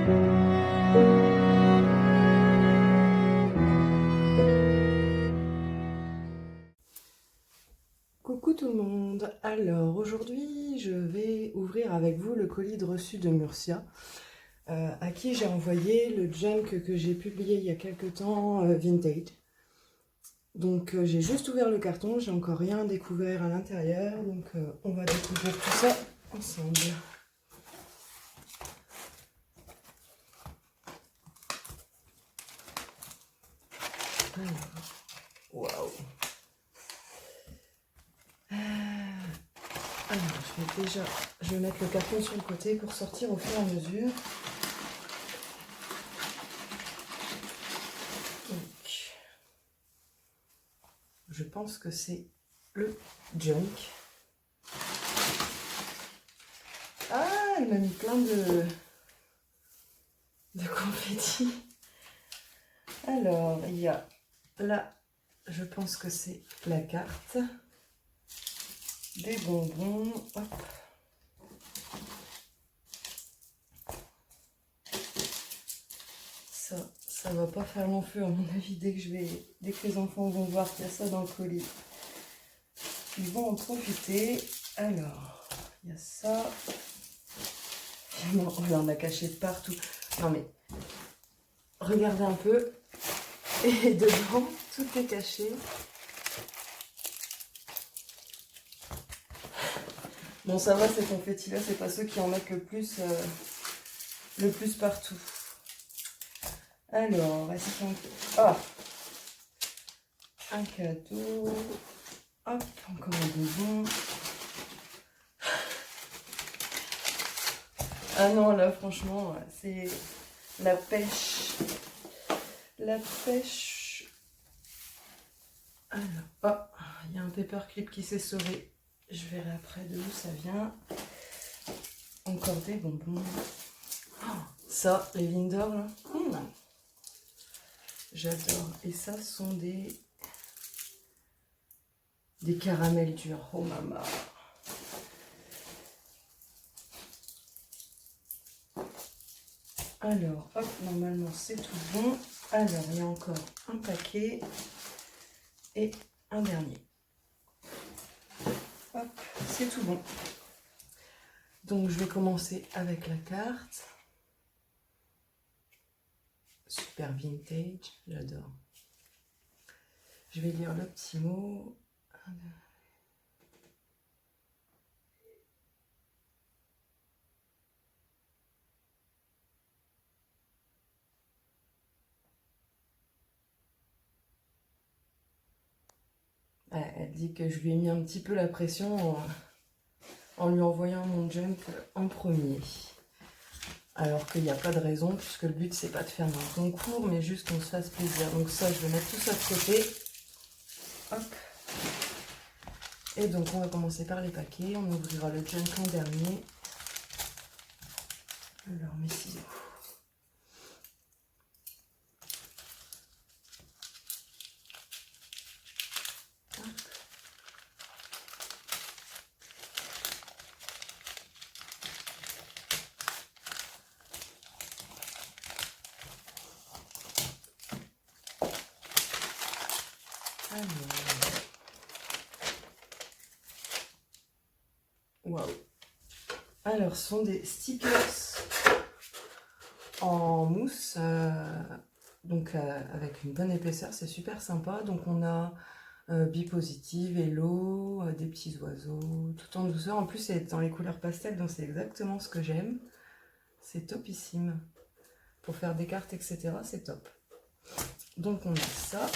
Coucou tout le monde, alors aujourd'hui je vais ouvrir avec vous le colis de reçu de Murcia à qui j'ai envoyé le junk que j'ai publié il y a quelques temps, Vintage. Donc j'ai juste ouvert le carton, j'ai encore rien découvert à l'intérieur, donc on va découvrir tout ça ensemble. Waouh! Alors, je vais mettre le carton sur le côté pour sortir au fur et à mesure. Donc, je pense que c'est le junk. Ah, il m'a mis plein de confettis. Alors, il y a là, je pense que c'est la carte. Des bonbons, hop. Ça va pas faire long feu à mon avis dès que les enfants vont voir qu'il y a ça dans le colis. Ils vont en profiter. Alors, il y a ça. Non, on en a caché de partout. Non mais, regardez un peu. Et dedans, tout est caché. Bon, ça va, ces confettis-là, c'est pas ceux qui en mettent le plus partout. Alors, est-ce qu'on peut... Ah, un cadeau. Hop, encore un bonbon. Ah non, là, franchement, c'est la pêche. La pêche. Alors, oh, il y a un paperclip qui s'est sauvé. Je verrai après de où ça vient. Encore des bonbons. Oh, ça, les Lindor, là. J'adore. Et ça sont des caramels durs. Oh maman. Alors, hop, normalement c'est tout bon. Alors, il y a encore un paquet et un dernier. Hop, c'est tout bon. Donc, je vais commencer avec la carte. Super vintage, j'adore. Je vais lire le petit mot. Elle dit que je lui ai mis un petit peu la pression en lui envoyant mon junk en premier. Alors qu'il n'y a pas de raison, puisque le but c'est pas de faire un concours, mais juste qu'on se fasse plaisir. Donc ça, je vais mettre tout ça de côté. Hop. Et donc on va commencer par les paquets. On ouvrira le junk en dernier. Alors mes ciseaux. Waouh. Alors, ce sont des stickers en mousse, donc avec une bonne épaisseur, c'est super sympa. Donc on a Bipositive, Hello, des petits oiseaux, tout en douceur. En plus, c'est dans les couleurs pastel, donc c'est exactement ce que j'aime. C'est topissime. Pour faire des cartes, etc., c'est top. Donc on a ça.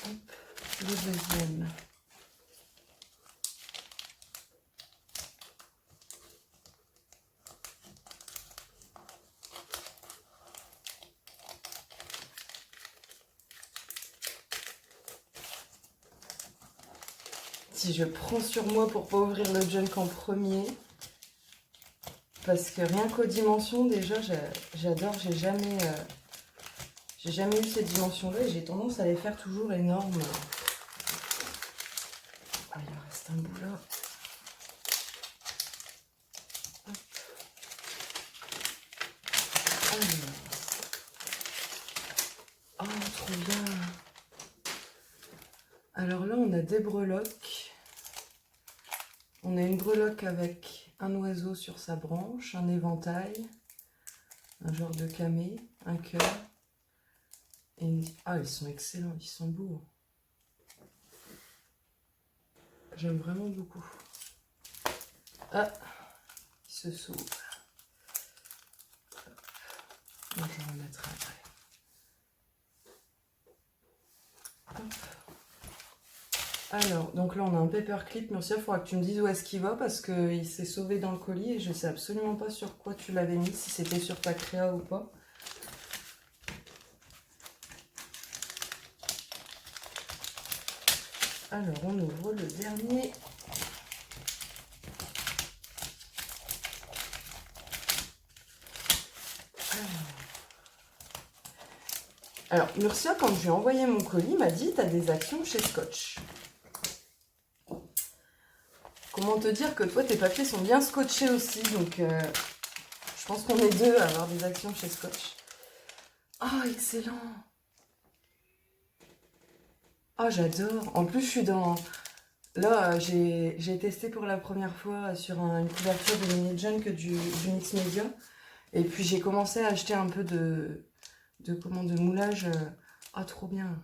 Hop, le deuxième. Si je prends sur moi pour pas ouvrir le junk en premier, parce que rien qu'aux dimensions, déjà, j'adore, j'ai jamais eu cette dimension-là et j'ai tendance à les faire toujours énormes. Ah, il en reste un bout là. Hop. on a des breloques. On a une breloque avec un oiseau sur sa branche, un éventail, un genre de camé, un cœur. Ah, ils sont excellents, ils sont beaux. J'aime vraiment beaucoup. Ah, il se s'ouvre. Je vais en mettre après. Hop. Alors, donc là on a un paperclip. Murcia, il faudra que tu me dises où est-ce qu'il va parce qu'il s'est sauvé dans le colis et je sais absolument pas sur quoi tu l'avais mis, si c'était sur ta créa ou pas. Alors, on ouvre le dernier. Alors, Murcia, quand je lui ai envoyé mon colis, m'a dit « T'as des actions chez Scotch ». Comment te dire que toi, tes papiers sont bien scotchés aussi, donc je pense qu'on est deux à avoir des actions chez Scotch. Ah, excellent! Ah, j'adore! En plus, je suis dans... Là, j'ai testé pour la première fois sur une couverture de Mini John que du Mix Media. Et puis, j'ai commencé à acheter un peu de moulage. Ah, trop bien!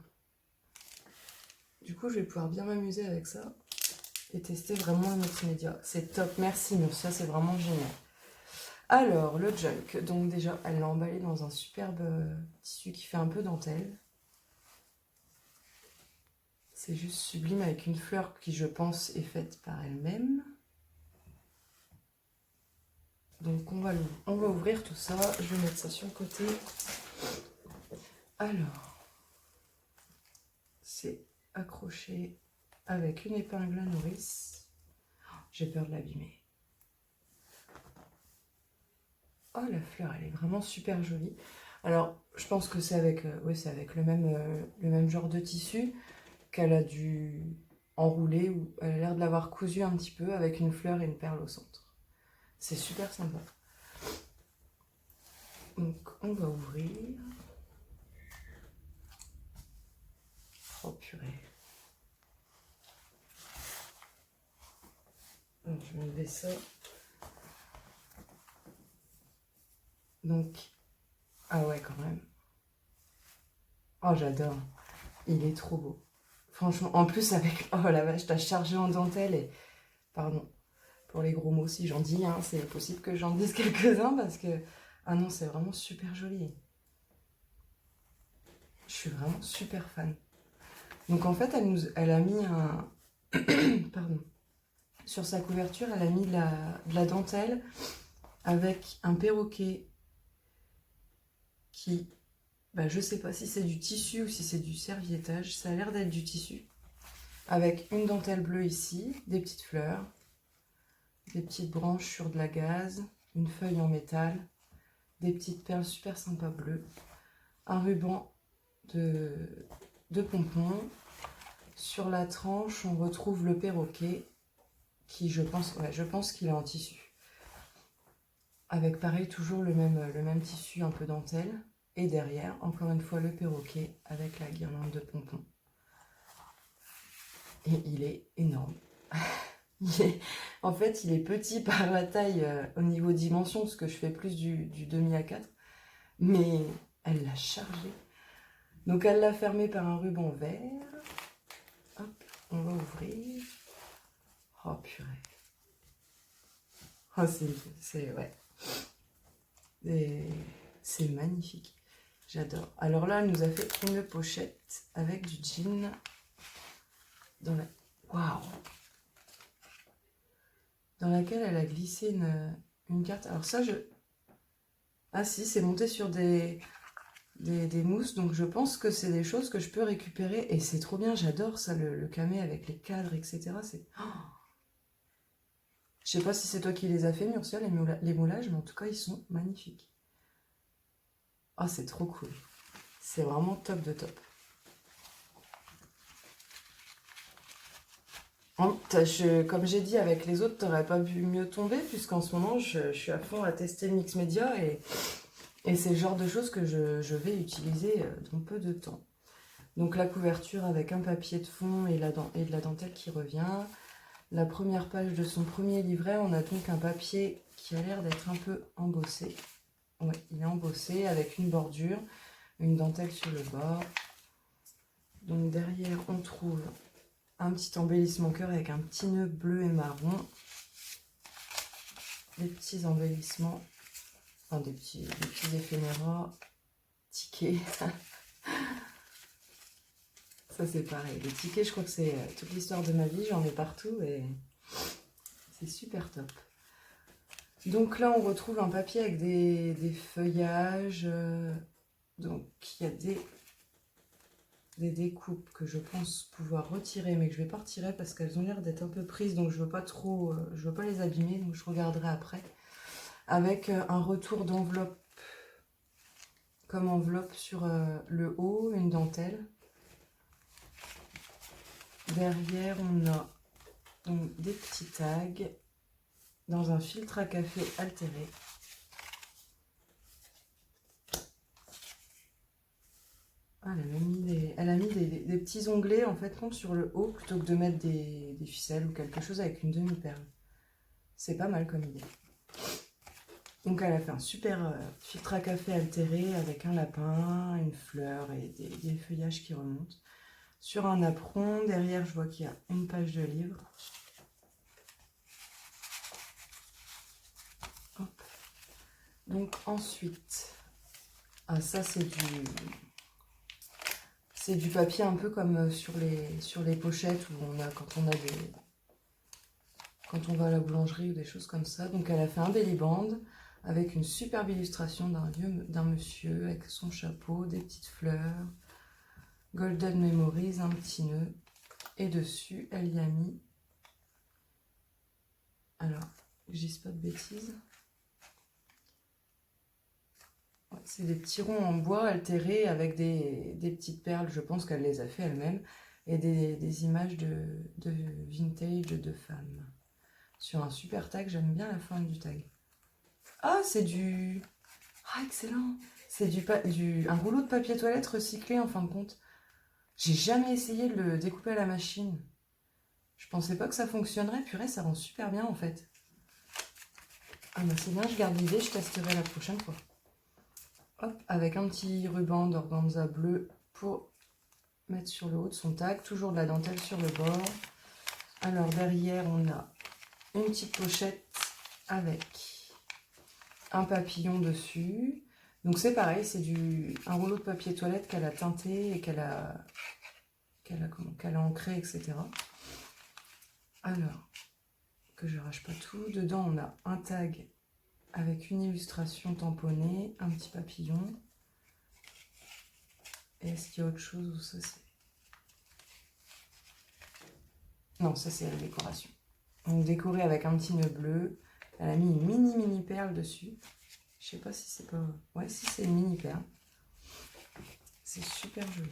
Du coup, je vais pouvoir bien m'amuser avec ça. Et tester vraiment le multimédia. C'est top, merci Murcia, c'est vraiment génial. Alors, le junk, donc déjà, elle l'a emballé dans un superbe tissu qui fait un peu dentelle. C'est juste sublime avec une fleur qui, je pense, est faite par elle-même. Donc, on va ouvrir tout ça. Je vais mettre ça sur le côté. Alors, c'est accroché avec une épingle à nourrice. J'ai peur de l'abîmer. Oh, la fleur, elle est vraiment super jolie. Alors, je pense que c'est avec, c'est avec le même genre de tissu qu'elle a dû enrouler, ou elle a l'air de l'avoir cousu un petit peu avec une fleur et une perle au centre. C'est super sympa. Donc, on va ouvrir. Oh, purée. Donc, je vais enlever ça. Donc, ah ouais, quand même. Oh, j'adore. Il est trop beau. Franchement, en plus avec... Oh la vache, t'as chargé en dentelle et... Pardon pour les gros mots si j'en dis, hein, c'est possible que j'en dise quelques-uns parce que... Ah non, c'est vraiment super joli. Je suis vraiment super fan. Donc en fait, elle a mis un... Pardon. Sur sa couverture, elle a mis de la dentelle avec un perroquet qui... Bah, je sais pas si c'est du tissu ou si c'est du serviettage. Ça a l'air d'être du tissu. Avec une dentelle bleue ici, des petites fleurs, des petites branches sur de la gaze, une feuille en métal, des petites perles super sympas bleues, un ruban de pompons. Sur la tranche, on retrouve le perroquet qui, je pense qu'il est en tissu. Avec pareil, toujours le même tissu un peu dentelle. Et derrière, encore une fois, le perroquet avec la guirlande de pompons. Et il est énorme. En fait, il est petit par la taille au niveau dimension, parce que je fais plus du demi à 4. Mais elle l'a chargé. Donc elle l'a fermé par un ruban vert. Hop, on va ouvrir. Oh purée. Oh, c'est magnifique. J'adore. Alors là, elle nous a fait une pochette avec du jean dans la... Waouh! Dans laquelle elle a glissé une carte. Alors ça, Ah si, c'est monté sur des mousses, donc je pense que c'est des choses que je peux récupérer. Et c'est trop bien, j'adore ça, le camé avec les cadres, etc. C'est... Oh, je sais pas si c'est toi qui les as fait, Murcia, les moulages, mais en tout cas, ils sont magnifiques. Ah, c'est trop cool. C'est vraiment top de top. Comme j'ai dit avec les autres, t'aurais pas pu mieux tomber, puisqu'en ce moment, je suis à fond à tester Mix Media et c'est le genre de choses que je vais utiliser dans peu de temps. Donc la couverture avec un papier de fond et de la dentelle qui revient. La première page de son premier livret, on a donc un papier qui a l'air d'être un peu embossé. Oui, il est embossé avec une bordure, une dentelle sur le bord. Donc derrière, on trouve un petit embellissement cœur avec un petit nœud bleu et marron. Des petits embellissements, enfin des petits éphéméras, tickets. Ça c'est pareil, les tickets je crois que c'est toute l'histoire de ma vie, j'en ai partout et c'est super top. Donc là on retrouve un papier avec des feuillages, donc il y a des découpes que je pense pouvoir retirer mais que je vais pas retirer parce qu'elles ont l'air d'être un peu prises donc je veux pas trop, je veux pas les abîmer donc je regarderai après. Avec un retour d'enveloppe, comme enveloppe sur le haut, une dentelle. Derrière, on a donc des petits tags dans un filtre à café altéré. Ah, elle a mis des petits onglets en fait comme sur le haut plutôt que de mettre des ficelles ou quelque chose avec une demi-perle. C'est pas mal comme idée. Donc elle a fait un super filtre à café altéré avec un lapin, une fleur et des feuillages qui remontent. Sur un apron, derrière je vois qu'il y a une page de livre. Hop. Donc ensuite, ah ça c'est du papier un peu comme sur les pochettes où on a quand on va à la boulangerie ou des choses comme ça. Donc elle a fait un belly band avec une superbe illustration d'un monsieur avec son chapeau, des petites fleurs, Golden Memories, un petit nœud. Et dessus, elle y a mis, alors, je dis pas de bêtises, ouais, c'est des petits ronds en bois altérés avec des petites perles, je pense qu'elle les a fait elle-même, et des images de vintage de femmes. Sur un super tag, j'aime bien la forme du tag. Ah, c'est du... Ah, excellent! C'est un rouleau de papier toilette recyclé en fin de compte. J'ai jamais essayé de le découper à la machine. Je pensais pas que ça fonctionnerait. Purée, ça rend super bien en fait. Ah bah c'est bien, je garde l'idée, je testerai la prochaine fois. Hop, avec un petit ruban d'organza bleu pour mettre sur le haut de son tag. Toujours de la dentelle sur le bord. Alors derrière, on a une petite pochette avec un papillon dessus. Donc c'est pareil, c'est un rouleau de papier toilette qu'elle a teinté et qu'elle a ancré, etc. Alors, que je râche pas tout. Dedans, on a un tag avec une illustration tamponnée, un petit papillon. Est-ce qu'il y a autre chose ou ça c'est... Non, ça c'est la décoration. Donc décoré avec un petit nœud bleu. Elle a mis une mini perle dessus. Je sais pas si c'est pas... Ouais, si c'est une mini perle. C'est super joli.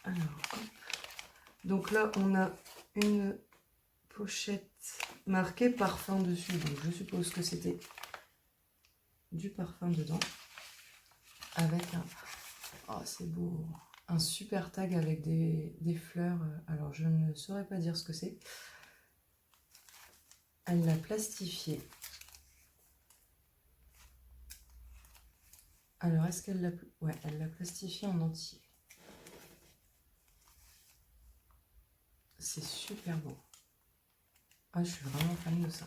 Alors, hop. Donc là, on a une pochette marquée parfum dessus. Donc je suppose que c'était du parfum dedans. Avec un... Oh, c'est beau. Un super tag avec des fleurs. Alors, je ne saurais pas dire ce que c'est. Elle l'a plastifié. Alors, est-ce qu'elle l'a... Ouais, elle l'a plastifié en entier. C'est super beau. Ah, je suis vraiment fan de ça.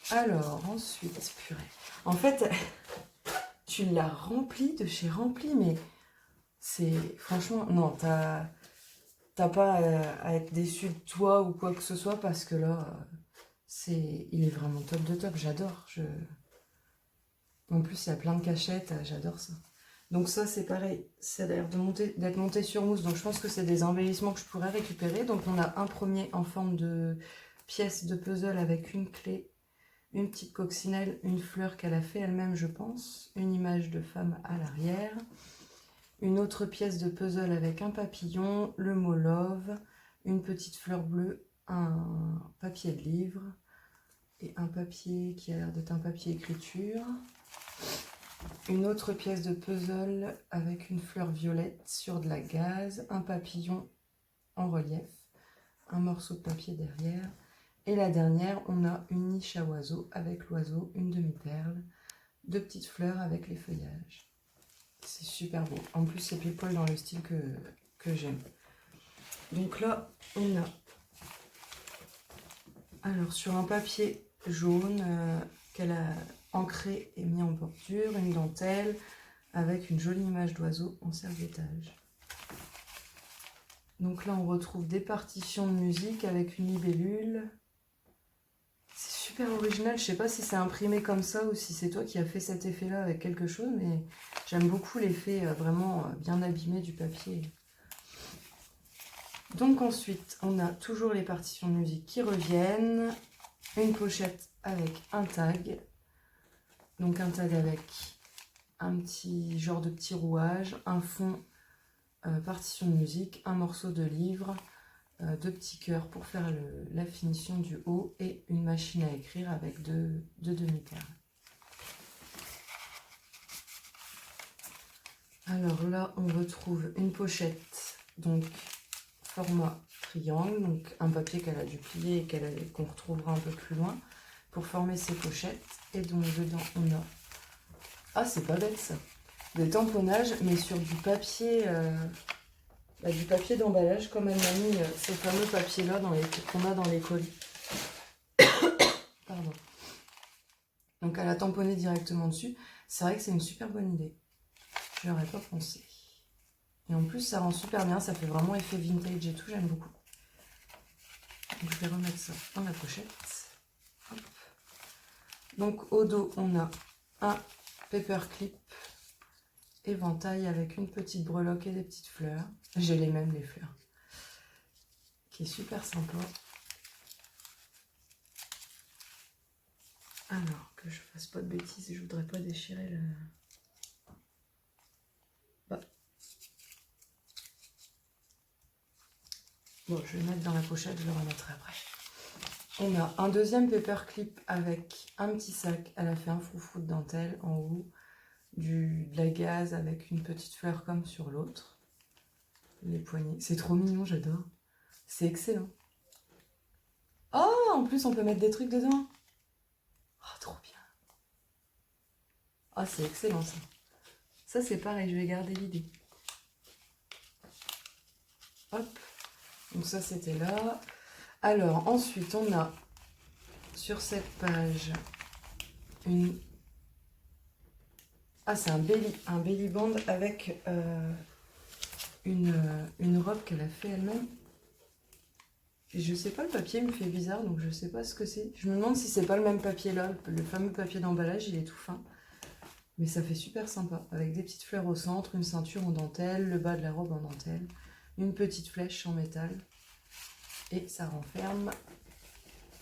Alors, ensuite, purée. En fait, tu l'as rempli de chez Rempli, mais c'est... Franchement, non, t'as pas à être déçu de toi ou quoi que ce soit, parce que là, il est vraiment top de top, j'adore. En plus, il y a plein de cachettes, j'adore ça. Donc ça, c'est pareil, ça a l'air d'être monté sur mousse, donc je pense que c'est des embellissements que je pourrais récupérer. Donc on a un premier en forme de pièce de puzzle avec une clé, une petite coccinelle, une fleur qu'elle a fait elle-même, je pense, une image de femme à l'arrière, une autre pièce de puzzle avec un papillon, le mot love, une petite fleur bleue, un papier de livre et un papier qui a l'air d'être un papier écriture. une autre pièce de puzzle avec une fleur violette sur de la gaze, un papillon en relief, un morceau de papier derrière. Et la dernière, on a une niche à oiseaux avec l'oiseau, une demi-perle, 2 petites fleurs avec les feuillages. C'est super beau. En plus, c'est pile poil dans le style que j'aime. Donc là, on a, alors sur un papier jaune qu'elle a ancré et mis en bordure, une dentelle avec une jolie image d'oiseau en serviettage. Donc là, on retrouve des partitions de musique avec une libellule. C'est super original. Je sais pas si c'est imprimé comme ça ou si c'est toi qui as fait cet effet-là avec quelque chose, mais j'aime beaucoup l'effet vraiment bien abîmé du papier. Donc ensuite, on a toujours les partitions de musique qui reviennent. Une pochette avec un tag. Donc un tag avec un petit genre de petit rouage, un fond partition de musique, un morceau de livre, 2 petits cœurs pour faire la finition du haut et une machine à écrire avec deux demi-perles. Alors là, on retrouve une pochette, donc format triangle, donc un papier qu'elle a dû plier et qu'on retrouvera un peu plus loin pour former ses pochettes. Et donc dedans, on a... Ah, c'est pas bête ça! Des tamponnages, mais sur du papier d'emballage, comme elle m'a mis ces fameux papiers-là qu'on a dans les colis. Pardon. Donc elle a tamponné directement dessus. C'est vrai que c'est une super bonne idée. Je n'aurais pas pensé. Et en plus, ça rend super bien. Ça fait vraiment effet vintage et tout. J'aime beaucoup. Donc je vais remettre ça dans la pochette. Hop. Donc au dos, on a un paperclip éventail avec une petite breloque et des petites fleurs. J'ai les mêmes, les fleurs. Qui est super sympa. Alors, que je fasse pas de bêtises, je voudrais pas déchirer le... Bah. Bon, je vais le mettre dans la pochette, je le remettrai après. On a un deuxième paperclip avec un petit sac. Elle a fait un froufrou de dentelle en haut. De la gaze avec une petite fleur comme sur l'autre. Les poignées. C'est trop mignon, j'adore. C'est excellent. Oh, en plus, on peut mettre des trucs dedans. Oh, trop bien. Ah, c'est excellent, ça. Ça, c'est pareil, je vais garder l'idée. Hop. Donc ça, c'était là. Alors, ensuite, on a sur cette page une... Ah, c'est un belly band avec une robe qu'elle a fait elle-même. Et je sais pas, le papier me fait bizarre, donc je sais pas ce que c'est. Je me demande si c'est pas le même papier là, le fameux papier d'emballage, il est tout fin. Mais ça fait super sympa, avec des petites fleurs au centre, une ceinture en dentelle, le bas de la robe en dentelle, une petite flèche en métal. Et ça renferme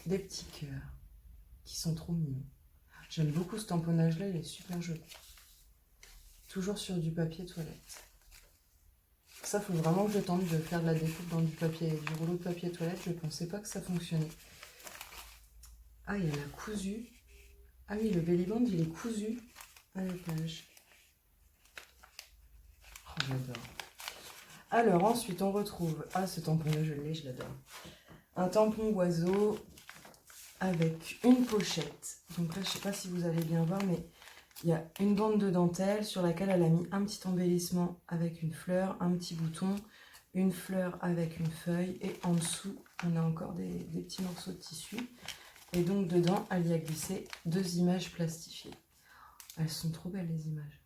des petits cœurs qui sont trop mignons. J'aime beaucoup ce tamponnage là, il est super joli. Toujours sur du papier toilette. Ça, faut vraiment que je tente de faire de la découpe dans du rouleau de papier toilette. Je pensais pas que ça fonctionnait. Ah, il y en a cousu. Ah oui, le belly band, il est cousu à la page. Oh, j'adore. Alors, ensuite, on retrouve... Ah, ce tampon-là, je l'ai, je l'adore. Un tampon oiseau avec une pochette. Donc là, je sais pas si vous allez bien voir, mais il y a une bande de dentelle sur laquelle elle a mis un petit embellissement avec une fleur, un petit bouton, une fleur avec une feuille, et en dessous, on a encore des petits morceaux de tissu. Et donc dedans, elle y a glissé 2 images plastifiées. Elles sont trop belles, les images.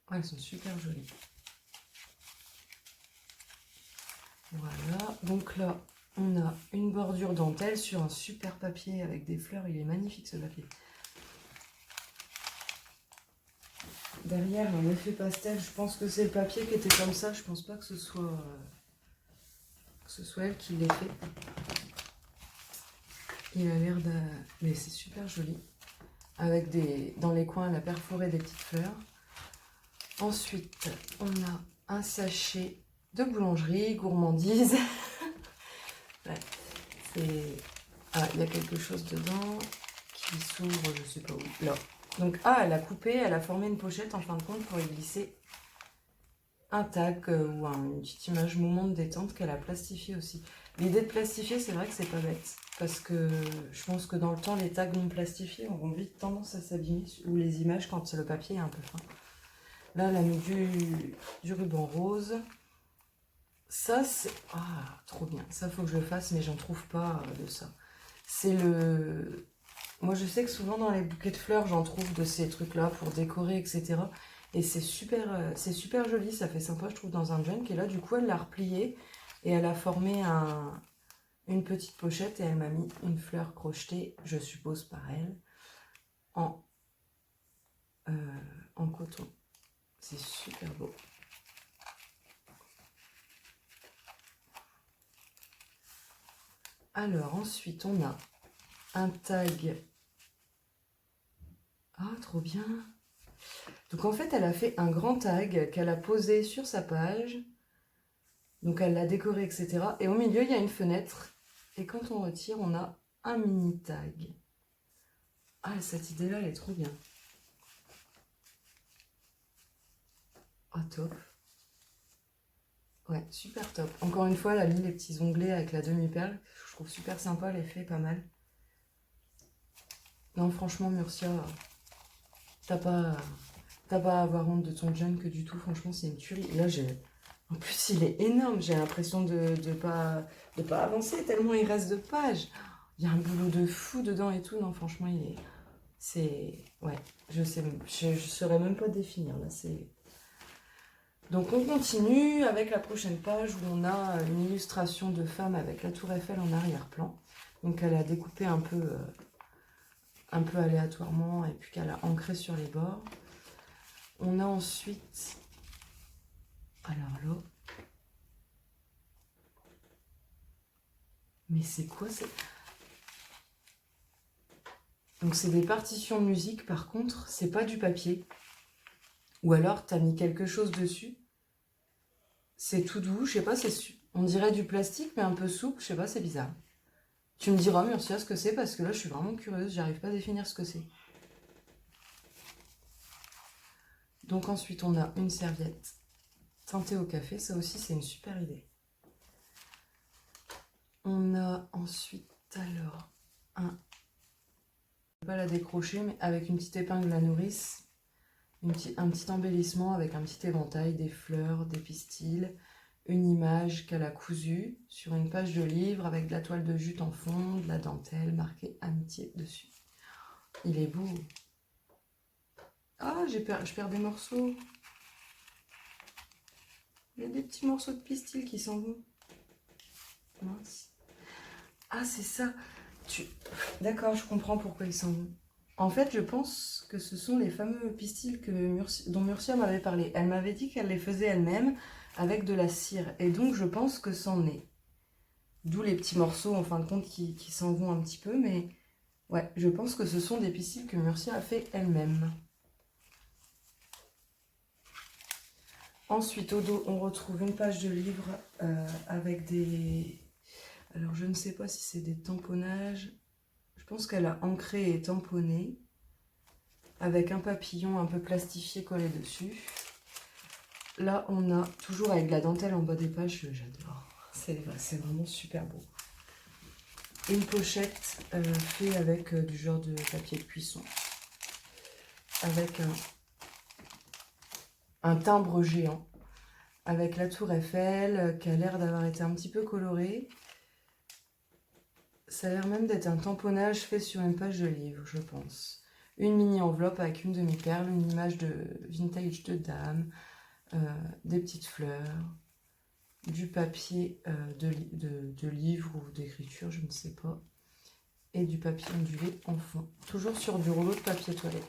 Ouais, elles sont super jolies. Voilà, donc là, on a une bordure dentelle sur un super papier avec des fleurs. Il est magnifique, ce papier. Derrière, un effet pastel. Je pense que c'est le papier qui était comme ça. Je pense pas que ce soit elle qui l'ait fait. Il a l'air de... Mais c'est super joli. Avec dans les coins, elle a perforé des petites fleurs. Ensuite, on a un sachet de boulangerie, gourmandise. Ouais, c'est... Ah, il y a quelque chose dedans qui qui s'ouvre, je sais pas où, là. Donc, ah, elle a coupé, elle a formé une pochette en fin de compte pour y glisser un tag ou une petite image moment de détente qu'elle a plastifié aussi. L'idée de plastifier, c'est vrai que c'est pas bête. Parce que je pense que dans le temps, les tags non plastifiés auront vite tendance à s'abîmer, ou les images quand le papier est un peu fin. Là, elle a mis du ruban rose. Ça, c'est... Ah, trop bien. Ça, faut que je le fasse, mais j'en trouve pas de ça. C'est le... Moi, je sais que souvent, dans les bouquets de fleurs, j'en trouve de ces trucs-là pour décorer, etc. Et c'est super joli. Ça fait sympa, je trouve, dans un junk. Et là, du coup, elle l'a replié. Et elle a formé une petite pochette. Et elle m'a mis une fleur crochetée, je suppose, par elle, en, en coton. C'est super beau. Alors, ensuite, on a un tag. Ah, trop bien. Donc, en fait, elle a fait un grand tag qu'elle a posé sur sa page. Donc, elle l'a décoré, etc. Et au milieu, il y a une fenêtre. Et quand on retire, on a un mini tag. Ah, cette idée-là, elle est trop bien. Ah, top. Ouais, super top. Encore une fois, elle a mis les petits onglets avec la demi-perle. Je trouve super sympa, l'effet, pas mal. Non, franchement, Murcia, t'as pas à avoir honte de ton junk du tout. Franchement, c'est une tuerie. Là, en plus, il est énorme. J'ai l'impression de pas avancer tellement il reste de pages. Il y a un boulot de fou dedans et tout. Non, franchement, ouais, je saurais même pas définir. Là, c'est... Donc, on continue avec la prochaine page où on a une illustration de femme avec la tour Eiffel en arrière-plan. Donc, elle a découpé un peu aléatoirement et puis qu'elle a ancré sur les bords. On a ensuite... Alors là... Mais c'est quoi ça? Donc c'est des partitions de musique, par contre, c'est pas du papier. Ou alors t'as mis quelque chose dessus. C'est tout doux, je sais pas, on dirait du plastique, mais un peu souple, je sais pas, c'est bizarre. Tu me diras, Murcia, ce que c'est, parce que là, je suis vraiment curieuse, j'arrive pas à définir ce que c'est. Donc ensuite, on a une serviette teintée au café, ça aussi, c'est une super idée. On a ensuite, alors, je ne vais pas la décrocher, mais avec une petite épingle à nourrice, un petit embellissement avec un petit éventail, des fleurs, des pistils, une image qu'elle a cousue sur une page de livre avec de la toile de jute en fond, de la dentelle marquée amitié dessus. Il est beau. Ah, je perds des morceaux. Il y a des petits morceaux de pistil qui s'en vont. Mince. Ah, c'est ça. D'accord, je comprends pourquoi ils s'en vont. En fait, je pense que ce sont les fameux pistils dont Murcia m'avait parlé. Elle m'avait dit qu'elle les faisait elle-même avec de la cire. Et donc, je pense que c'en est. D'où les petits morceaux, en fin de compte, qui s'en vont un petit peu. Mais ouais, je pense que ce sont des pistils que Murcia a fait elle-même. Ensuite, au dos, on retrouve une page de livre avec des... Alors, je ne sais pas si c'est des tamponnages. Je pense qu'elle a ancré et tamponné. Avec un papillon un peu plastifié collé dessus. Là, on a toujours avec de la dentelle en bas des pages, j'adore. C'est vraiment super beau. Une pochette faite avec du genre de papier de cuisson. Avec un timbre géant. Avec la tour Eiffel qui a l'air d'avoir été un petit peu colorée. Ça a l'air même d'être un tamponnage fait sur une page de livre, je pense. Une mini enveloppe avec une demi-perle, une image de vintage de dame, des petites fleurs, du papier de livre ou d'écriture, je ne sais pas, et du papier ondulé en fond. Toujours sur du rouleau de papier toilette.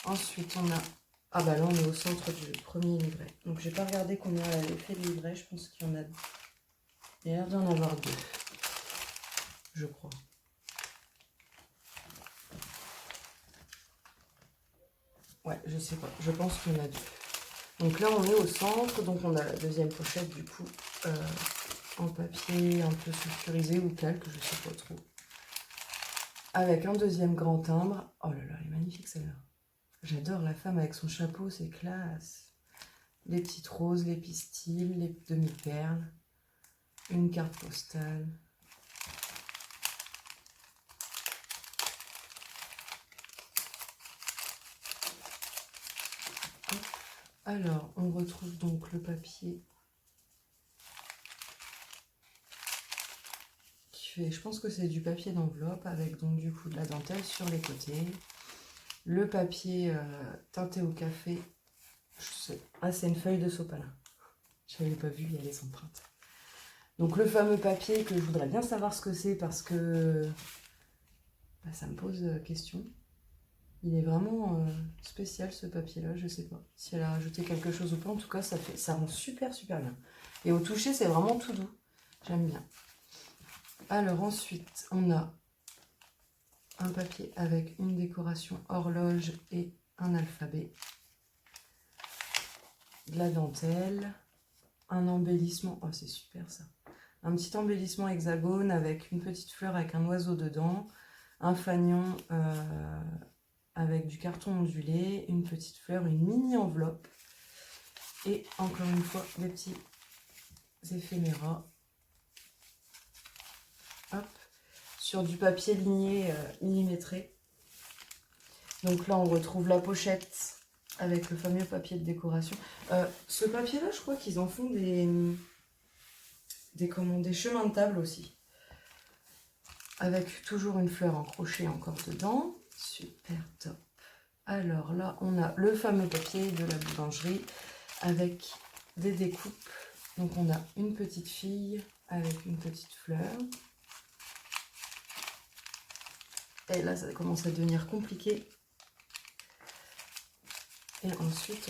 Ensuite, on a... Ah bah là, on est au centre du premier livret. Donc, j'ai pas regardé combien elle avait fait de livrets. Je pense qu'il y en a... Il y a l'air d'en avoir 2. Je crois. Ouais, je sais pas. Je pense qu'il y en a 2. Donc là, on est au centre, donc on a la deuxième pochette du coup en papier un peu sulfurisé ou calque, je sais pas trop. Avec un deuxième grand timbre. Oh là là, elle est magnifique celle-là. J'adore la femme avec son chapeau, c'est classe. Les petites roses, les pistils, les demi-perles. Une carte postale. Alors, on retrouve donc le papier qui fait, je pense que c'est du papier d'enveloppe avec donc du coup de la dentelle sur les côtés. Le papier teinté au café, ah c'est une feuille de sopalin. Je n'avais pas vu, il y a les empreintes. Donc le fameux papier que je voudrais bien savoir ce que c'est parce que bah, ça me pose question. Il est vraiment spécial ce papier-là, je sais pas si elle a rajouté quelque chose ou pas. En tout cas, ça rend super super bien. Et au toucher, c'est vraiment tout doux. J'aime bien. Alors ensuite, on a un papier avec une décoration horloge et un alphabet. De la dentelle. Un embellissement. Oh, c'est super ça. Un petit embellissement hexagone avec une petite fleur avec un oiseau dedans. Un fanion avec du carton ondulé, une petite fleur, une mini enveloppe et encore une fois des petits éphéméras. Hop, sur du papier ligné millimétré. Donc là on retrouve la pochette avec le fameux papier de décoration. Ce papier là je crois qu'ils en font des chemins de table aussi. Avec toujours une fleur en crochet encore dedans. Super top. Alors là, on a le fameux papier de la boulangerie avec des découpes. Donc on a une petite fille avec une petite fleur. Et là, ça commence à devenir compliqué. Et ensuite,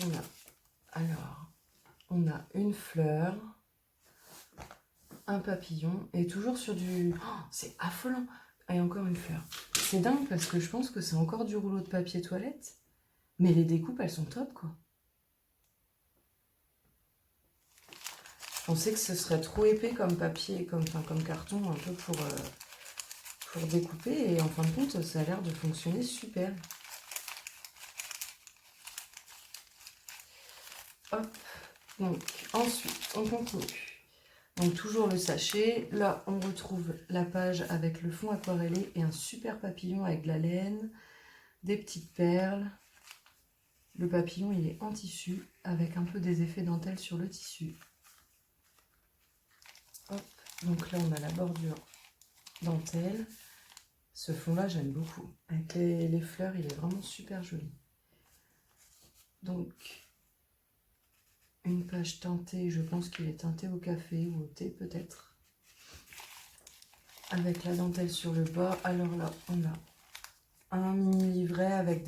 on a une fleur, un papillon, et toujours sur du... Oh, c'est affolant. Et encore une fleur. C'est dingue parce que je pense que c'est encore du rouleau de papier toilette. Mais les découpes, elles sont top, quoi. Je pensais que ce serait trop épais comme papier, comme carton, un peu pour découper. Et en fin de compte, ça a l'air de fonctionner super. Hop. Donc, ensuite, on continue. Donc, toujours le sachet. Là, on retrouve la page avec le fond aquarellé et un super papillon avec de la laine, des petites perles. Le papillon, il est en tissu avec un peu des effets dentelle sur le tissu. Hop. Donc là, on a la bordure dentelle. Ce fond-là, j'aime beaucoup. Avec les fleurs, il est vraiment super joli. Donc, une page teintée, je pense qu'il est teinté au café ou au thé peut-être. Avec la dentelle sur le bas. Alors là, on a un mini livret avec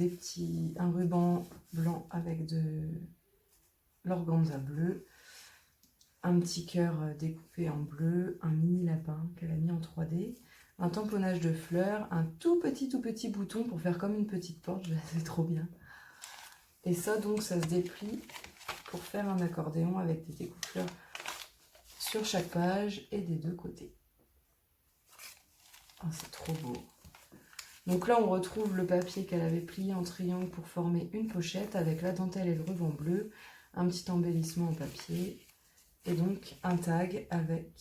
un ruban blanc avec de l'organza bleu. Un petit cœur découpé en bleu. Un mini lapin qu'elle a mis en 3D. Un tamponnage de fleurs. Un tout petit bouton pour faire comme une petite porte. C'est trop bien. Et ça, donc, ça se déplie pour faire un accordéon avec des découpes fleurs sur chaque page et des deux côtés. Oh, c'est trop beau. Donc là, on retrouve le papier qu'elle avait plié en triangle pour former une pochette avec la dentelle et le ruban bleu, un petit embellissement en papier et donc un tag avec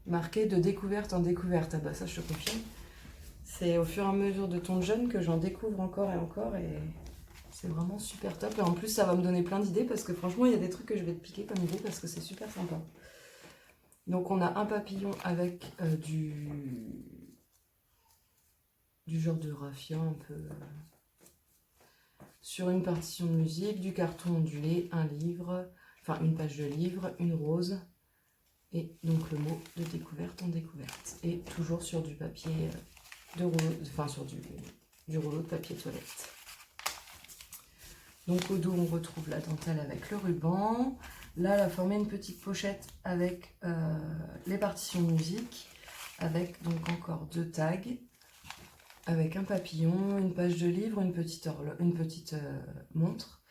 marqué de découverte en découverte. Ah bah ça, je te confirme. C'est au fur et à mesure de ton jeûne que j'en découvre encore et c'est vraiment super top. Et en plus, ça va me donner plein d'idées parce que franchement, il y a des trucs que je vais te piquer comme idée parce que c'est super sympa. Donc, on a un papillon avec du genre de raffia un peu sur une partition de musique, du carton ondulé, un livre, enfin une page de livre, une rose et donc le mot de découverte en découverte. Et toujours sur du papier de rouleau, enfin sur du rouleau de papier toilette. Donc au dos, on retrouve la dentelle avec le ruban. Là, elle a formé une petite pochette avec les partitions de musique, avec donc encore deux tags, avec un papillon, une page de livre, une petite montre,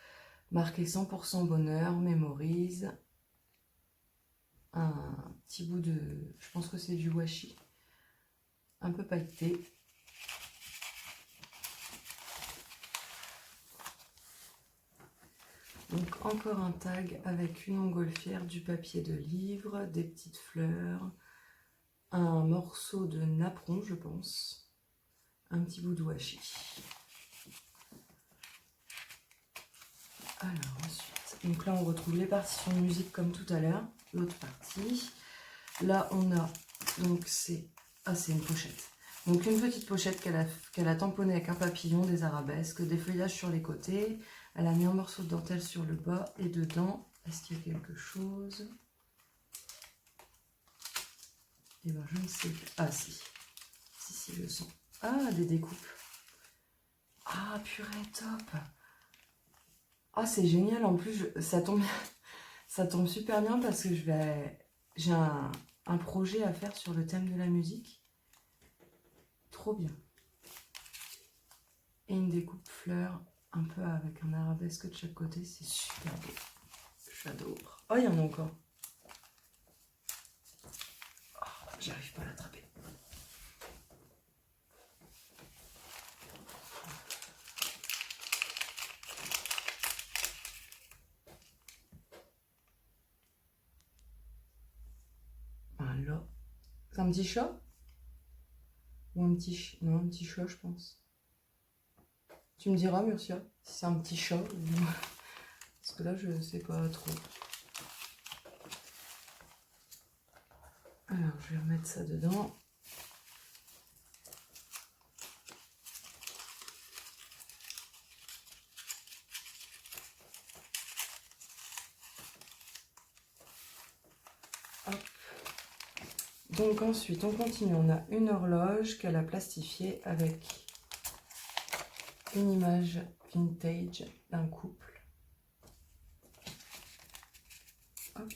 Marqué 100% bonheur, mémorise. Un petit bout de... Je pense que c'est du washi. Un peu pailleté. Donc encore un tag avec une montgolfière, du papier de livre, des petites fleurs, un morceau de napperon, je pense, un petit bout de washi. Alors ensuite, donc là on retrouve les partitions de musique comme tout à l'heure, l'autre partie. Là on a, donc c'est une pochette. Donc une petite pochette qu'elle a tamponnée avec un papillon, des arabesques, des feuillages sur les côtés. Elle a mis un morceau de dentelle sur le bas et dedans, est-ce qu'il y a quelque chose? Eh ben je ne sais pas. Ah si, si je sens. Ah, des découpes. Ah purée, top. Ah c'est génial, en plus ça tombe super bien parce que j'ai un projet à faire sur le thème de la musique. Trop bien. Et une découpe fleurs, un peu avec un arabesque de chaque côté, c'est super beau. J'adore. Oh, il y en a encore. Oh, j'arrive pas à l'attraper. Alors, c'est un petit chat? Ou un petit chien? Non, un petit chat, je pense. Tu me diras, Murcia, si c'est un petit chat ou... Parce que là, je sais pas trop. Alors, je vais remettre ça dedans. Hop. Donc ensuite, on continue. On a une horloge qu'elle a plastifiée avec une image vintage d'un couple. Hop.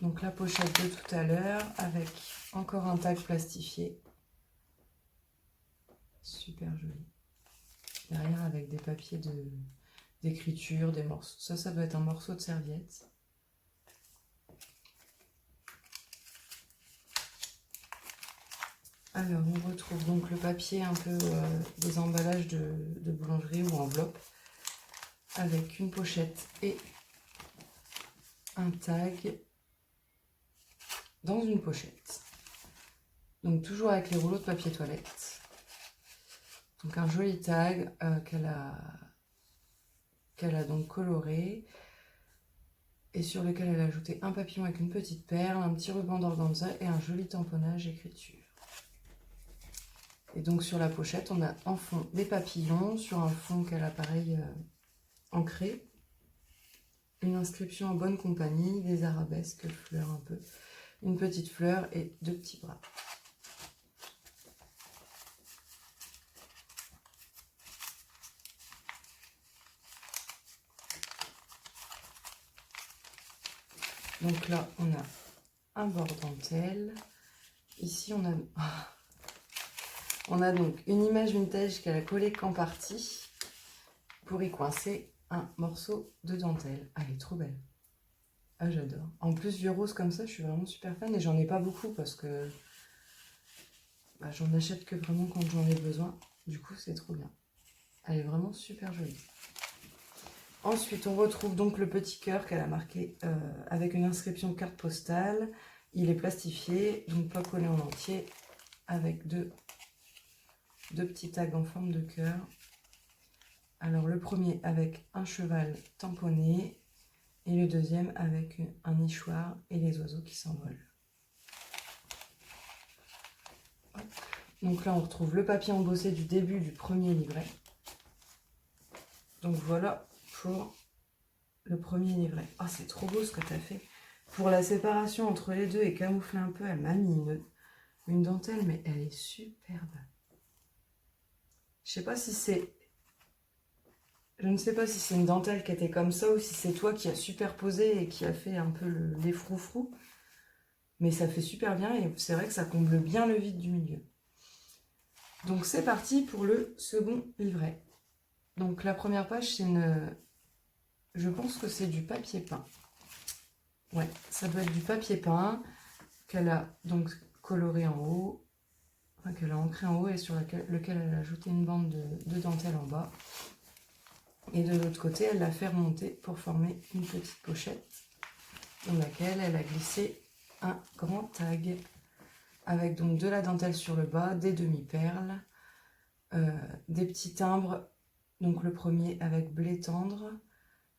Donc la pochette de tout à l'heure avec encore un tag plastifié. Super joli. Derrière avec des papiers d'écriture, des morceaux. Ça doit être un morceau de serviette. Alors on retrouve donc le papier un peu des emballages de boulangerie ou enveloppe avec une pochette et un tag dans une pochette. Donc toujours avec les rouleaux de papier toilette. Donc un joli tag qu'elle a donc coloré et sur lequel elle a ajouté un papillon avec une petite perle, un petit ruban d'organza et un joli tamponnage écriture. Et donc sur la pochette, on a en fond des papillons sur un fond qu'elle a pareil ancré. Une inscription en bonne compagnie, des arabesques, fleurs un peu, une petite fleur et deux petits bras. Donc là, on a un bord dentelle. Ici, on a donc une image vintage qu'elle a collée qu'en partie pour y coincer un morceau de dentelle. Ah, elle est trop belle. Ah, j'adore. En plus, vieux rose comme ça, je suis vraiment super fan et j'en ai pas beaucoup parce que j'en achète que vraiment quand j'en ai besoin. Du coup, c'est trop bien. Elle est vraiment super jolie. Ensuite, on retrouve donc le petit cœur qu'elle a marqué avec une inscription carte postale. Il est plastifié, donc pas collé en entier, avec deux petits tags en forme de cœur. Alors le premier avec un cheval tamponné et le deuxième avec un nichoir et les oiseaux qui s'envolent. Donc là, on retrouve le papier embossé du début du premier livret. Donc voilà pour le premier livret. Ah, c'est trop beau ce que tu as fait. Pour la séparation entre les deux et camoufler un peu, elle m'a mis une dentelle, mais elle est superbe. Je ne sais pas si c'est une dentelle qui était comme ça ou si c'est toi qui as superposé et qui a fait un peu les froufrous. Mais ça fait super bien et c'est vrai que ça comble bien le vide du milieu. Donc c'est parti pour le second livret. Donc la première page, c'est Je pense que c'est du papier peint. Ouais, ça doit être du papier peint qu'elle a donc coloré en haut, enfin qu'elle a ancré en haut et sur lequel elle a ajouté une bande de dentelle en bas. Et de l'autre côté, elle l'a fait remonter pour former une petite pochette dans laquelle elle a glissé un grand tag avec donc de la dentelle sur le bas, des demi-perles, des petits timbres. Donc le premier avec blé tendre,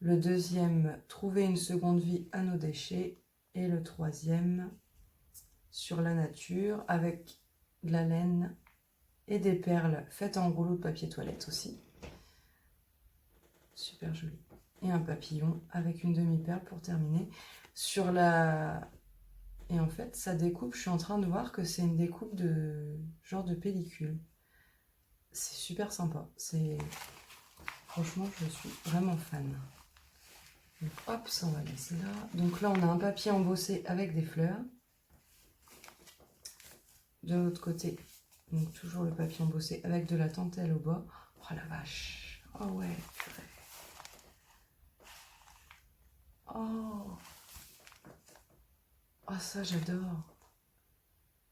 le deuxième trouver une seconde vie à nos déchets et le troisième sur la nature avec de la laine et des perles faites en rouleau de papier toilette aussi. Super joli. Et un papillon avec une demi-perle pour terminer. Sur la... Et en fait, sa découpe, je suis en train de voir que c'est une découpe de genre de pellicule. C'est super sympa. Franchement, je suis vraiment fan. Donc, hop, ça on va laisser là. Donc là, on a un papier embossé avec des fleurs. De l'autre côté, donc toujours le papier embossé avec de la dentelle au bas. Oh la vache. Oh ouais, purée. Oh, oh ça j'adore.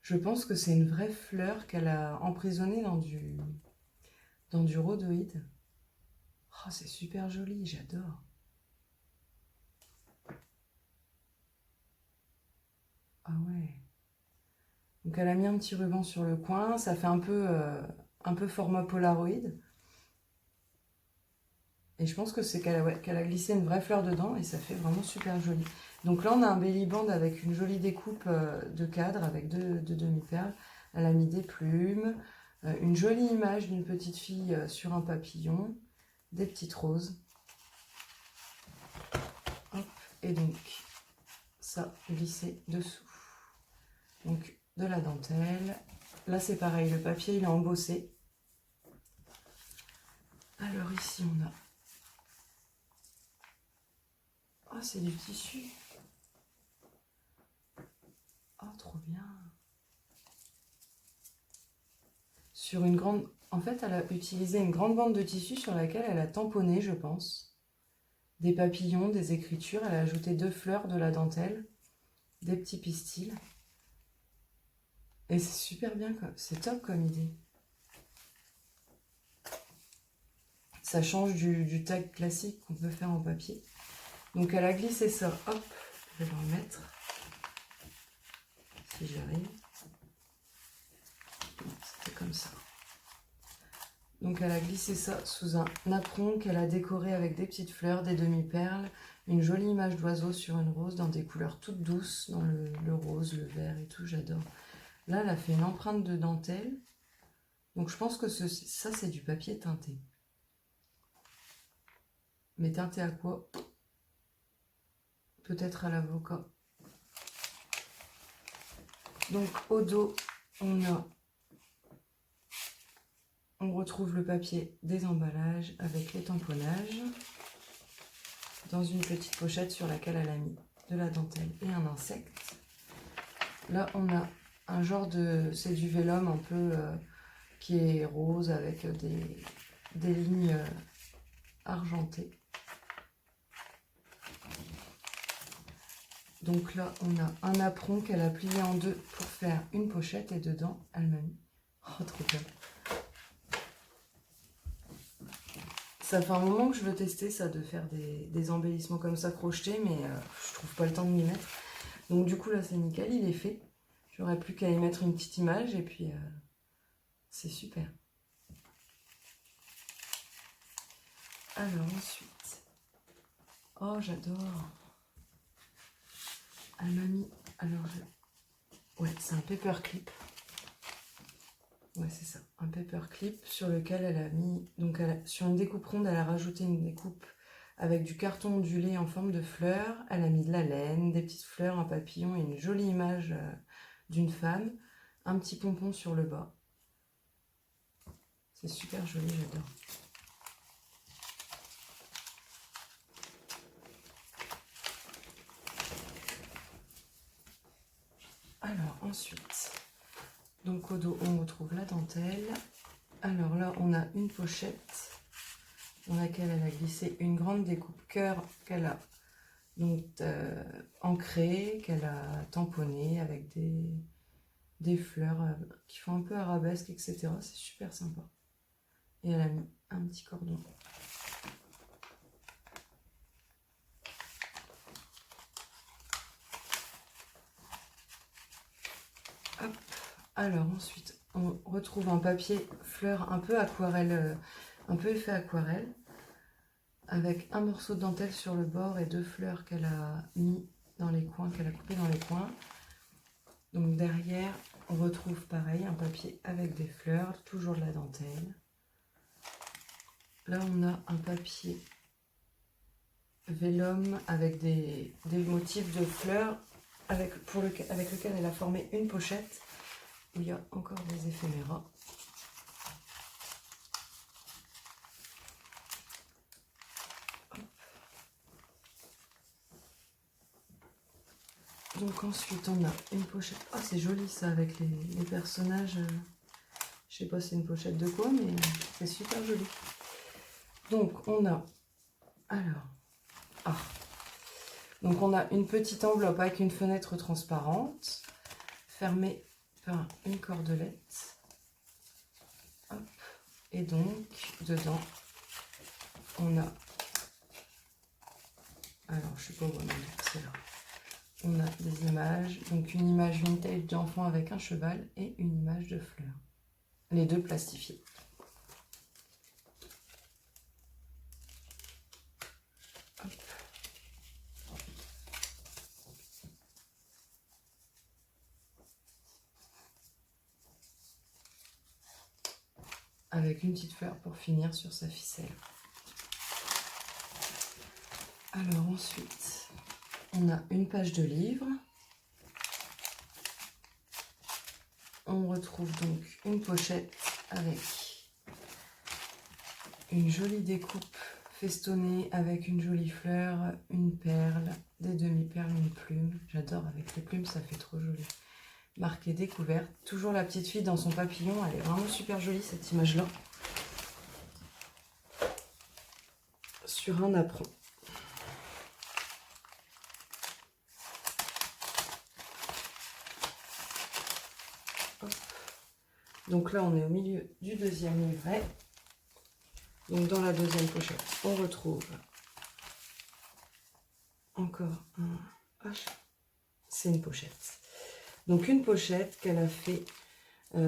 Je pense que c'est une vraie fleur qu'elle a emprisonnée dans du rhodoïde. Oh, c'est super joli, j'adore. Ah ouais. Donc elle a mis un petit ruban sur le coin, ça fait un peu format Polaroid. Et je pense que c'est qu'elle a glissé une vraie fleur dedans et ça fait vraiment super joli. Donc là, on a un belly band avec une jolie découpe de cadre avec deux demi-perles. Elle a mis des plumes, une jolie image d'une petite fille sur un papillon, des petites roses. Hop, et donc, ça glissé dessous. Donc, de la dentelle. Là, c'est pareil, le papier, il est embossé. Alors ici, on a... Oh, c'est du tissu. Oh, trop bien. Sur une grande... En fait, elle a utilisé une grande bande de tissu sur laquelle elle a tamponné, je pense, des papillons, des écritures. Elle a ajouté 2 fleurs, de la dentelle, des petits pistils. Et c'est super bien, c'est top comme idée. Ça change du tag classique qu'on peut faire en papier. Donc elle a glissé ça, hop, je vais le remettre, si j'arrive. C'était comme ça. Donc elle a glissé ça sous un napperon qu'elle a décoré avec des petites fleurs, des demi-perles, une jolie image d'oiseau sur une rose dans des couleurs toutes douces, dans le rose, le vert et tout, j'adore. Là, elle a fait une empreinte de dentelle. Donc je pense que ça, c'est du papier teinté. Mais teinté à quoi? Peut-être à l'avocat. Donc au dos, on retrouve le papier des emballages avec les tamponnages dans une petite pochette sur laquelle elle a mis de la dentelle et un insecte. Là, on a un genre de... C'est du vélum un peu qui est rose avec des lignes argentées. Donc là, on a un apron qu'elle a plié en 2 pour faire une pochette et dedans, elle m'a mis... Oh, trop bien. Ça fait un moment que je veux tester ça, de faire des embellissements comme ça crochetés, mais je trouve pas le temps de m'y mettre. Donc du coup, là, c'est nickel, il est fait. J'aurais plus qu'à y mettre une petite image et puis c'est super. Alors ensuite... Oh, j'adore. Elle m'a mis... Alors, ouais, c'est un paperclip. Ouais, c'est ça, un paperclip sur lequel elle a mis... Donc, sur une découpe ronde, elle a rajouté une découpe avec du carton ondulé en forme de fleurs. Elle a mis de la laine, des petites fleurs, un papillon et une jolie image d'une femme. Un petit pompon sur le bas. C'est super joli, j'adore. Alors, ensuite... Donc au dos, on retrouve la dentelle. Alors là, on a une pochette dans laquelle elle a glissé une grande découpe cœur qu'elle a donc ancrée, qu'elle a tamponnée avec des fleurs qui font un peu arabesque, etc. C'est super sympa. Et elle a mis un petit cordon. Hop. Alors ensuite, on retrouve un papier fleur un peu aquarelle, un peu effet aquarelle, avec un morceau de dentelle sur le bord et 2 fleurs qu'elle a mis dans les coins, qu'elle a coupé dans les coins. Donc derrière, on retrouve pareil un papier avec des fleurs, toujours de la dentelle. Là, on a un papier vélum avec des motifs de fleurs avec lequel elle a formé une pochette où il y a encore des éphéméras. Donc ensuite on a une pochette. Ah, c'est joli ça avec les personnages. Je sais pas si c'est une pochette de quoi, mais c'est super joli. Donc on a donc on a une petite enveloppe avec une fenêtre transparente fermée par une cordelette. Hop. Et donc dedans on a, alors je sais pas où on est, c'est là. On a des images, donc une image vintage d'enfant avec un cheval et une image de fleurs. Les deux plastifiés. Hop. Avec une petite fleur pour finir sur sa ficelle. Alors ensuite, on a une page de livre. On retrouve donc une pochette avec une jolie découpe festonnée avec une jolie fleur, une perle, des demi-perles, une plume. J'adore avec les plumes, ça fait trop joli. Marqué découverte. Toujours la petite fille dans son papillon. Elle est vraiment super jolie cette image-là. Sur un apron. Hop. Donc là, on est au milieu du deuxième livret. Donc dans la deuxième pochette, on retrouve encore un H. C'est une pochette. Donc une pochette qu'elle a fait,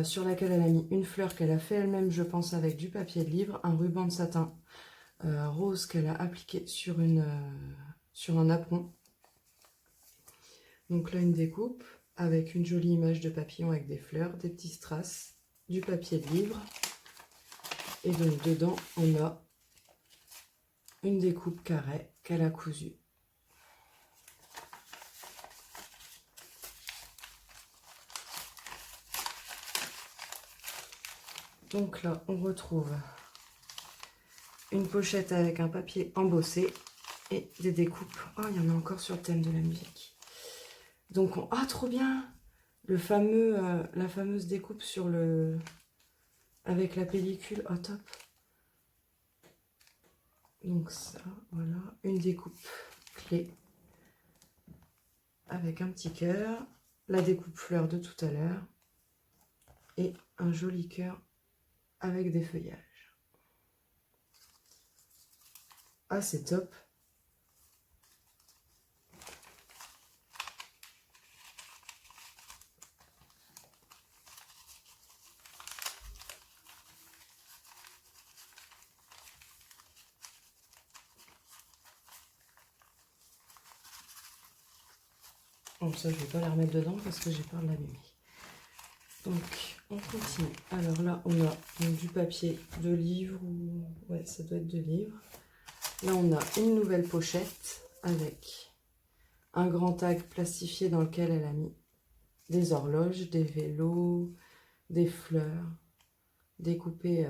sur laquelle elle a mis une fleur qu'elle a fait elle-même, je pense, avec du papier de livre, un ruban de satin rose qu'elle a appliqué sur un apron. Donc là, une découpe avec une jolie image de papillon avec des fleurs, des petits strass, du papier de livre. Et donc dedans, on a une découpe carrée qu'elle a cousue. Donc là, on retrouve une pochette avec un papier embossé et des découpes. Oh, il y en a encore sur le thème de la musique. Donc, ah, trop bien! La fameuse découpe sur avec la pellicule. Oh, top! Donc ça, voilà. Une découpe clé avec un petit cœur. La découpe fleur de tout à l'heure. Et un joli cœur avec des feuillages. Ah, c'est top! Bon, ça, je vais pas la remettre dedans parce que j'ai peur de l'abîmer. Donc, on continue. Alors là, on a donc du papier de livre, ou ouais, ça doit être de livre. Là, on a une nouvelle pochette avec un grand tag plastifié dans lequel elle a mis des horloges, des vélos, des fleurs, découpées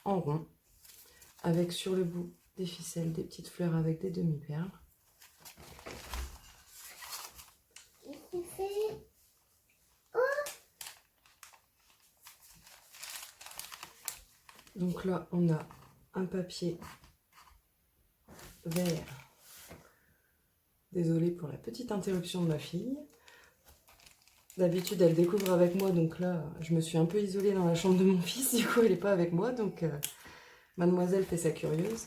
en rond, avec sur le bout des ficelles, des petites fleurs avec des demi-perles. Donc là, on a un papier vert. Désolée pour la petite interruption de ma fille. D'habitude, elle découvre avec moi, donc là, je me suis un peu isolée dans la chambre de mon fils, du coup, elle n'est pas avec moi, donc mademoiselle fait sa curieuse.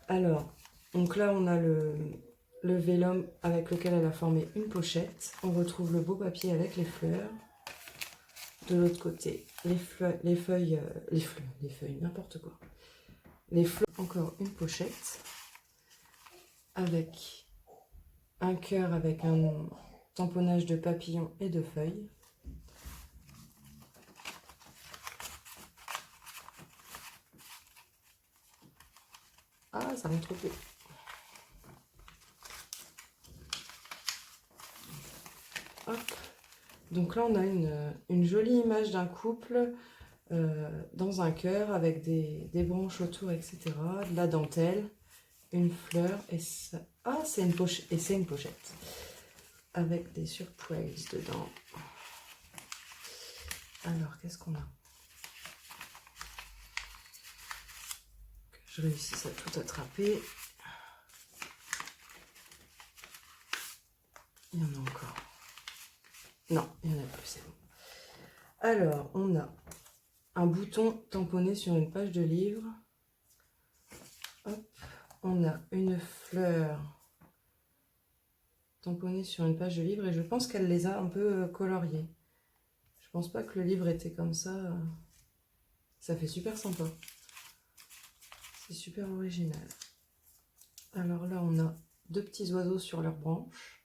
Alors, donc là, on a le vélum avec lequel elle a formé une pochette. On retrouve le beau papier avec les fleurs. De l'autre côté, les feuilles, n'importe quoi. Les fleurs, encore une pochette avec un cœur avec un tamponnage de papillons et de feuilles. Ah, ça rentre plus. Hop. Donc là, on a une jolie image d'un couple dans un cœur avec des branches autour, etc. De la dentelle, une fleur et ça... Ah, c'est une pochette. Et c'est une pochette avec des surprises dedans. Alors, qu'est-ce qu'on a? Que je réussisse à tout attraper. Il y en a encore. Non, il n'y en a plus, c'est bon. Alors, on a un bouton tamponné sur une page de livre. Hop. On a une fleur tamponnée sur une page de livre et je pense qu'elle les a un peu coloriées. Je pense pas que le livre était comme ça. Ça fait super sympa. C'est super original. Alors là, on a deux petits oiseaux sur leurs branches.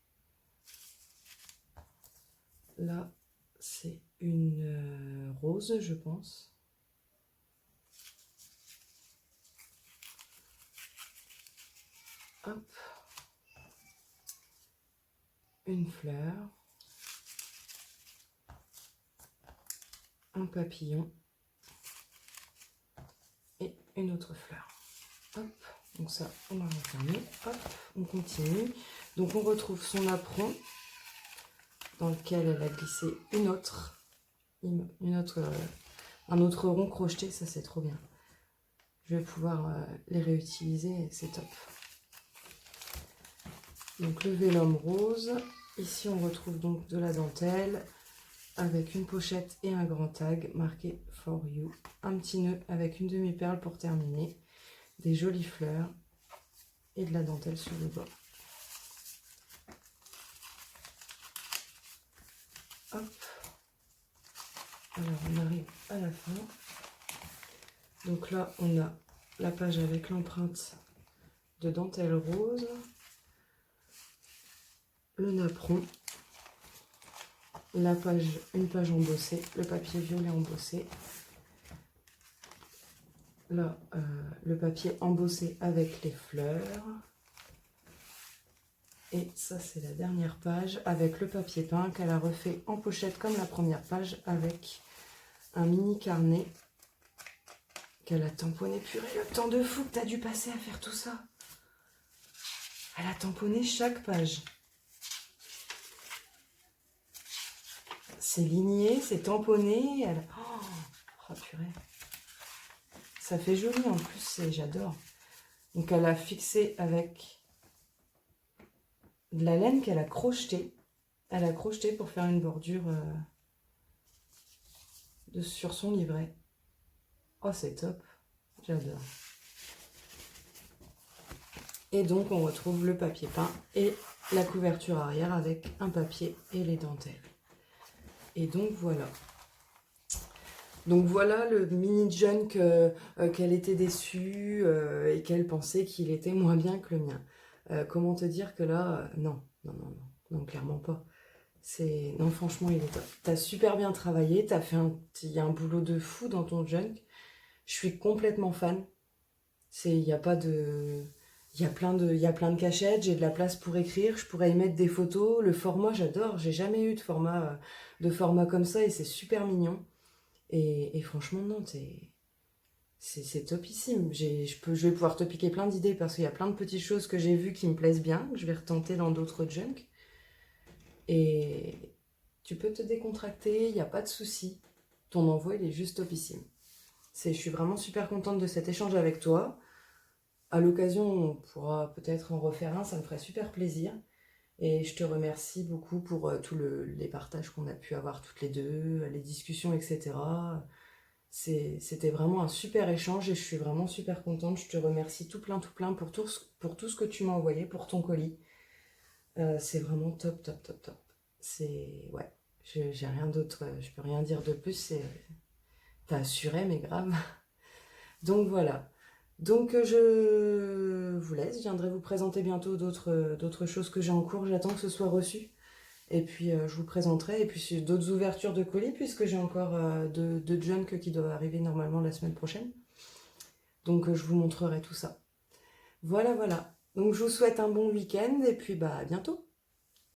Là, c'est une rose, je pense. Hop. Une fleur. Un papillon. Et une autre fleur. Hop. Donc ça, on va refermer. Hop. On continue. Donc on retrouve son apron dans lequel elle a glissé un autre rond crocheté. Ça, c'est trop bien. Je vais pouvoir les réutiliser. C'est top. Donc le vélum rose. Ici, on retrouve donc de la dentelle avec une pochette et un grand tag marqué For You. Un petit nœud avec une demi-perle pour terminer. Des jolies fleurs et de la dentelle sur le bord. Hop. Alors, on arrive à la fin. Donc là, on a la page avec l'empreinte de dentelle rose. Le napperon, une page embossée, le papier violet embossé, là le papier embossé avec les fleurs, et ça c'est la dernière page avec le papier peint qu'elle a refait en pochette comme la première page avec un mini carnet qu'elle a tamponné. Purée, le temps de fou que t'as dû passer à faire tout ça. Elle a tamponné chaque page. C'est ligné, c'est tamponné. Elle... Oh, purée. Ça fait joli en plus, j'adore. Donc elle a fixé avec de la laine qu'elle a crochetée. Elle a crocheté pour faire une bordure sur son livret. Oh, c'est top. J'adore. Et donc on retrouve le papier peint et la couverture arrière avec un papier et les dentelles. Et donc voilà. Donc voilà le mini junk qu'elle était déçue et qu'elle pensait qu'il était moins bien que le mien. Comment te dire que là, non, clairement pas. Non, franchement, il est top. T'as super bien travaillé, il y a un boulot de fou dans ton junk. Je suis complètement fan. Il y a pas de... Il y a plein de cachettes, j'ai de la place pour écrire, je pourrais y mettre des photos. Le format, j'adore, j'ai jamais eu de format comme ça et c'est super mignon. Et franchement, non, c'est topissime. Je vais pouvoir te piquer plein d'idées parce qu'il y a plein de petites choses que j'ai vues qui me plaisent bien, que je vais retenter dans d'autres junk. Et tu peux te décontracter, il n'y a pas de souci. Ton envoi, il est juste topissime. Je suis vraiment super contente de cet échange avec toi. À l'occasion, on pourra peut-être en refaire un, ça me ferait super plaisir. Et je te remercie beaucoup pour tous les partages qu'on a pu avoir toutes les deux, les discussions, etc. C'était vraiment un super échange et je suis vraiment super contente. Je te remercie tout plein pour tout ce que tu m'as envoyé, pour ton colis. C'est vraiment top, top, top, top. C'est... Ouais, j'ai rien d'autre, je peux rien dire de plus. T'as assuré, mais grave. Donc voilà. Donc je vous laisse, je viendrai vous présenter bientôt d'autres choses que j'ai en cours. J'attends que ce soit reçu. Et puis je vous présenterai. Et puis d'autres ouvertures de colis, puisque j'ai encore deux junk qui doivent arriver normalement la semaine prochaine. Donc je vous montrerai tout ça. Voilà, voilà. Donc je vous souhaite un bon week-end et puis bah à bientôt.